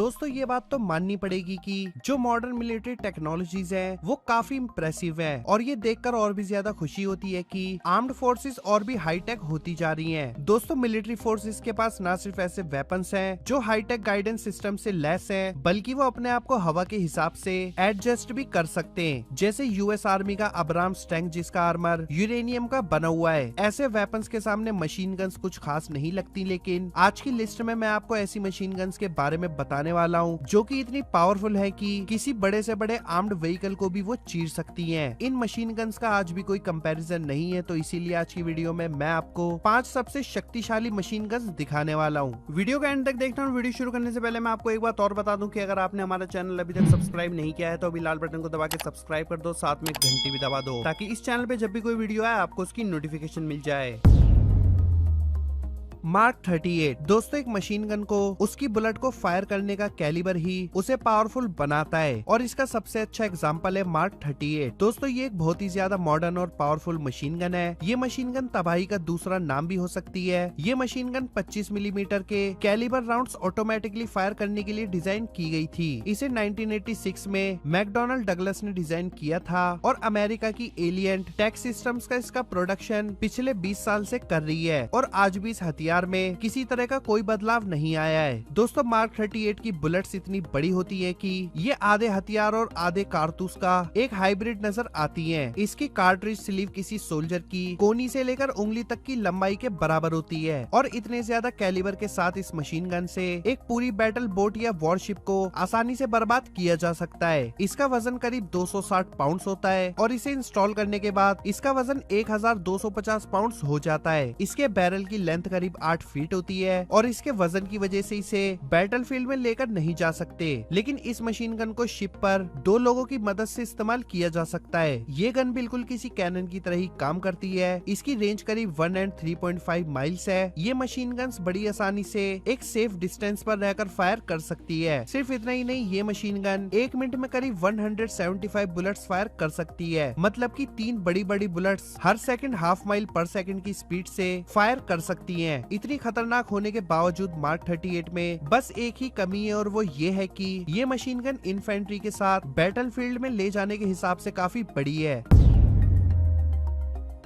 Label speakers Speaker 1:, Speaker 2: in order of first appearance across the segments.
Speaker 1: दोस्तों ये बात तो माननी पड़ेगी कि जो मॉडर्न मिलिट्री टेक्नोलॉजीज है वो काफी इम्प्रेसिव है और ये देखकर और भी ज्यादा खुशी होती है कि आर्म्ड फोर्सेस और भी हाईटेक होती जा रही हैं। दोस्तों मिलिट्री फोर्सेस के पास ना सिर्फ ऐसे वेपन्स हैं जो हाईटेक गाइडेंस सिस्टम से लैस हैं, बल्कि वो अपने आप को हवा के हिसाब से एडजस्ट भी कर सकते हैं। जैसे यूएस आर्मी का अब्राम्स टैंक जिसका आर्मर यूरेनियम का बना हुआ है। ऐसे वेपन्स के सामने मशीन गन्स कुछ खास नहीं लगती, लेकिन आज की लिस्ट में मैं आपको ऐसी मशीन गन्स के बारे में बताने वाला हूँ जो कि इतनी पावरफुल है कि किसी बड़े से बड़े आर्म्ड व्हीकल को भी वो चीर सकती हैं। इन मशीन गन्स का आज भी कोई कंपैरिजन नहीं है, तो इसीलिए आज की वीडियो में मैं आपको 5 सबसे शक्तिशाली मशीन गन्स दिखाने वाला हूँ। वीडियो का एंड तक देखना और वीडियो शुरू करने से पहले मैं आपको एक बात और बता दूं कि अगर आपने हमारा चैनल अभी तक सब्सक्राइब नहीं किया है तो अभी लाल बटन को दबा के सब्सक्राइब कर दो, साथ में घंटी भी दबा दो ताकि इस चैनल पे जब भी कोई वीडियो आए आपको उसकी नोटिफिकेशन मिल जाए। मार्क 38 दोस्तों एक मशीन गन को उसकी बुलेट को फायर करने का कैलिबर ही उसे पावरफुल बनाता है और इसका सबसे अच्छा एग्जांपल है मार्क 38। दोस्तों ये एक बहुत ही ज्यादा मॉडर्न और पावरफुल मशीन गन है। ये मशीन गन तबाही का दूसरा नाम भी हो सकती है। ये मशीन गन 25 मिलीमीटर के कैलिबर राउंड्स ऑटोमेटिकली फायर करने के लिए डिजाइन की गई थी। इसे 1986 में मैकडोनाल्ड डगलस ने डिजाइन किया था और अमेरिका की एलियंट टेक सिस्टम्स का इसका प्रोडक्शन पिछले 20 साल से कर रही है और आज भी इस हथियार में किसी तरह का कोई बदलाव नहीं आया है। दोस्तों मार्क 38 की बुलेट्स इतनी बड़ी होती है कि ये आधे हथियार और आधे कारतूस का एक हाइब्रिड नजर आती हैं। इसकी कार्ट्रिज स्लीव किसी सोल्जर की कोनी से लेकर उंगली तक की लंबाई के बराबर होती है और इतने ज्यादा कैलिबर के साथ इस मशीन गन से एक पूरी बैटल बोट या वॉरशिप को आसानी से बर्बाद किया जा सकता है। इसका वजन करीब 260 पाउंड होता है और इसे इंस्टॉल करने के बाद इसका वजन 1250 पाउंड हो जाता है। इसके बैरल की लेंथ करीब 8 फीट होती है और इसके वजन की वजह से इसे बैटलफील्ड में लेकर नहीं जा सकते, लेकिन इस मशीन गन को शिप पर 2 लोगों की मदद से इस्तेमाल किया जा सकता है। ये गन बिल्कुल किसी कैनन की तरह ही काम करती है। इसकी रेंज करीब 1 और 3.5 माइल्स है। ये मशीन गन्स बड़ी आसानी से एक सेफ डिस्टेंस पर रहकर फायर कर सकती है। सिर्फ इतना ही नहीं, ये मशीन गन 1 मिनट में करीब 175 बुलेट्स फायर कर सकती है, मतलब कि 3 बड़ी बड़ी बुलेट्स हर सेकंड हाफ माइल पर सेकंड की स्पीड से फायर कर सकती हैं। इतनी खतरनाक होने के बावजूद मार्क 38 में बस एक ही कमी है और वो ये है कि ये मशीन गन इन्फेंट्री के साथ बैटलफील्ड में ले जाने के हिसाब से काफी बड़ी है।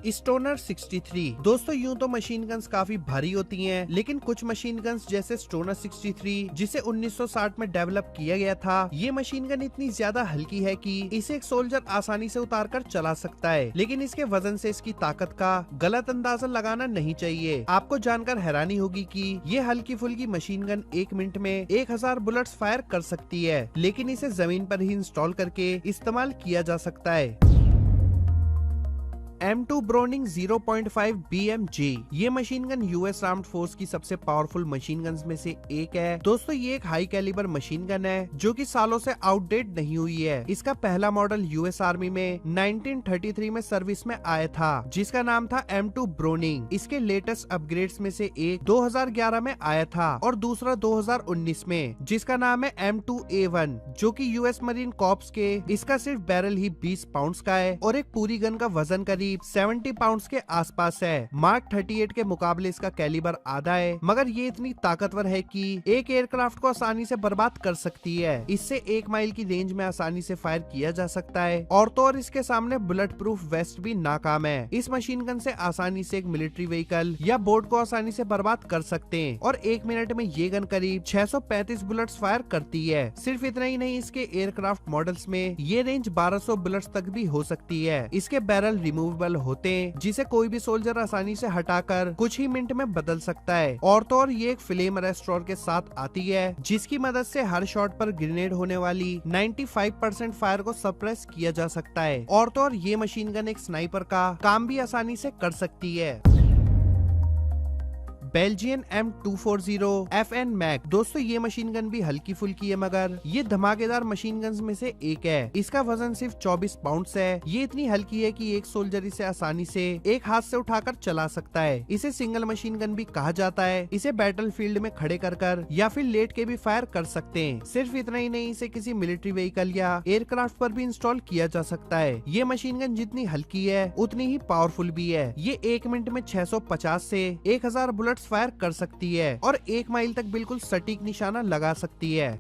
Speaker 1: स्टोनर 63 दोस्तों यूं तो मशीन गन्स काफी भारी होती हैं, लेकिन कुछ मशीन गन्स जैसे स्टोनर 63 जिसे 1960 में डेवलप किया गया था, ये मशीन गन इतनी ज्यादा हल्की है कि इसे एक सोल्जर आसानी से उतार कर चला सकता है, लेकिन इसके वजन से इसकी ताकत का गलत अंदाजा लगाना नहीं चाहिए। आपको जानकर हैरानी होगी कि ये हल्की फुल्की मशीन गन 1 मिनट में 1000 बुलेट्स फायर कर सकती है, लेकिन इसे जमीन पर ही इंस्टॉल करके इस्तेमाल किया जा सकता है। M2 ब्रोनिंग 0.5 BMG ये machine gun US armed force की सबसे पावरफुल मशीन गन्स में से एक है। दोस्तों ये एक हाई कैलिबर मशीन गन है जो कि सालों से आउटडेट नहीं हुई है। इसका पहला मॉडल यूएस आर्मी में 1933 में सर्विस में आया था जिसका नाम था M2 ब्रोनिंग। इसके लेटेस्ट अपग्रेड्स में से एक 2011 में आया था और दूसरा 2019 में जिसका नाम है M2A1 जो कि यूएस मरीन कॉर्प्स के इसका सिर्फ बैरल ही 20 पाउंड का है और एक पूरी गन का वजन करीब 70 पाउंड्स के आसपास है। मार्क 38 के मुकाबले इसका कैलिबर आधा है, मगर ये इतनी ताकतवर है कि एक एयरक्राफ्ट को आसानी से बर्बाद कर सकती है। इससे 1 माइल की रेंज में आसानी से फायर किया जा सकता है और तो और इसके सामने बुलेट प्रूफ वेस्ट भी नाकाम है। इस मशीन गन से आसानी से एक मिलिट्री व्हीकल या बोट को आसानी से बर्बाद कर सकते हैं और 1 मिनट में ये गन करीब 635 बुलेट्स फायर करती है। सिर्फ इतना ही नहीं, इसके एयरक्राफ्ट मॉडल्स में ये रेंज 1200 बुलेट्स तक भी हो सकती है। इसके बैरल रिमूवेबल होते हैं जिसे कोई भी सोल्जर आसानी से हटाकर कुछ ही मिनट में बदल सकता है और तो और ये एक फ्लेम अरेस्टर के साथ आती है जिसकी मदद से हर शॉट पर ग्रेनेड होने वाली 95% फायर को सप्रेस किया जा सकता है और तो और ये मशीन गन एक स्नाइपर का काम भी आसानी से कर सकती है। बेल्जियन M240 FN मैक दोस्तों ये मशीन गन भी हल्की फुल्की है, मगर ये धमाकेदार मशीन गन्स में से एक है। इसका वजन सिर्फ 24 पाउंड है। ये इतनी हल्की है कि एक सोल्जर इसे आसानी से एक हाथ से उठाकर चला सकता है। इसे सिंगल मशीन गन भी कहा जाता है। इसे बैटलफील्ड में खड़े कर या फिर लेट के भी फायर कर सकते हैं। सिर्फ इतना ही नहीं, इसे किसी मिलिट्री व्हीकल या एयरक्राफ्ट पर भी इंस्टॉल किया जा सकता है। ये मशीन गन जितनी हल्की है उतनी ही पावरफुल भी है। ये 1 मिनट में 650 से 1000 बुलेट्स फायर कर सकती है और 1 माइल तक बिल्कुल सटीक निशाना लगा सकती है।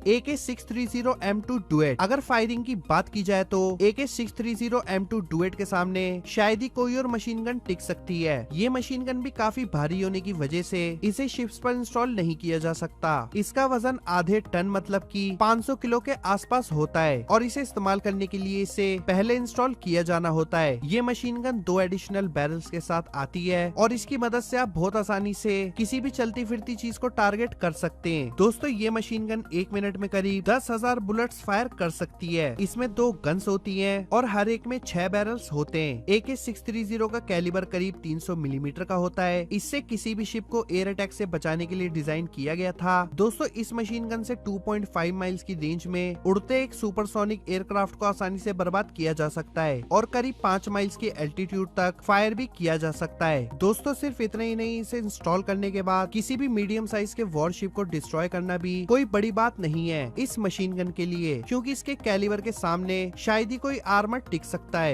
Speaker 1: AK-630M2 duet. अगर फायरिंग की बात की जाए तो AK-630M2 डुएट के सामने शायद ही कोई और मशीन गन टिक सकती है। ये मशीन गन भी काफी भारी होने की वजह से इसे शिप्स पर इंस्टॉल नहीं किया जा सकता। इसका वजन आधे टन मतलब कि 500 किलो के आसपास होता है और इसे इस्तेमाल करने के लिए इसे पहले इंस्टॉल किया जाना होता है। ये मशीन गन 2 एडिशनल बैरल्स के साथ आती है और इसकी मदद से आप बहुत आसानी से किसी भी चलती फिरती चीज को टारगेट कर सकते हैं। दोस्तों ये मशीन गन 1 मिनट में करीब 10,000 बुलेट्स फायर कर सकती है। इसमें 2 गन्स होती हैं और हर एक में 6 बैरल्स होते हैं। AK-630 का कैलिबर करीब 300 मिलीमीटर का होता है। इससे किसी भी शिप को एयर अटैक से बचाने के लिए डिजाइन किया गया था। दोस्तों इस मशीन गन से 2.5 माइल्स की रेंज में उड़ते एक सुपरसोनिक एयरक्राफ्ट को आसानी से बर्बाद किया जा सकता है और करीब 5 माइल्स की एल्टीट्यूड तक फायर भी किया जा सकता है। दोस्तों सिर्फ इतना ही नहीं, इसे इंस्टॉल करने के बाद किसी भी मीडियम साइज के वॉरशिप को डिस्ट्रॉय करना भी कोई बड़ी बात नहीं है इस मशीन गन के लिए, क्योंकि इसके कैलिबर के सामने शायद ही कोई आर्मर टिक सकता है।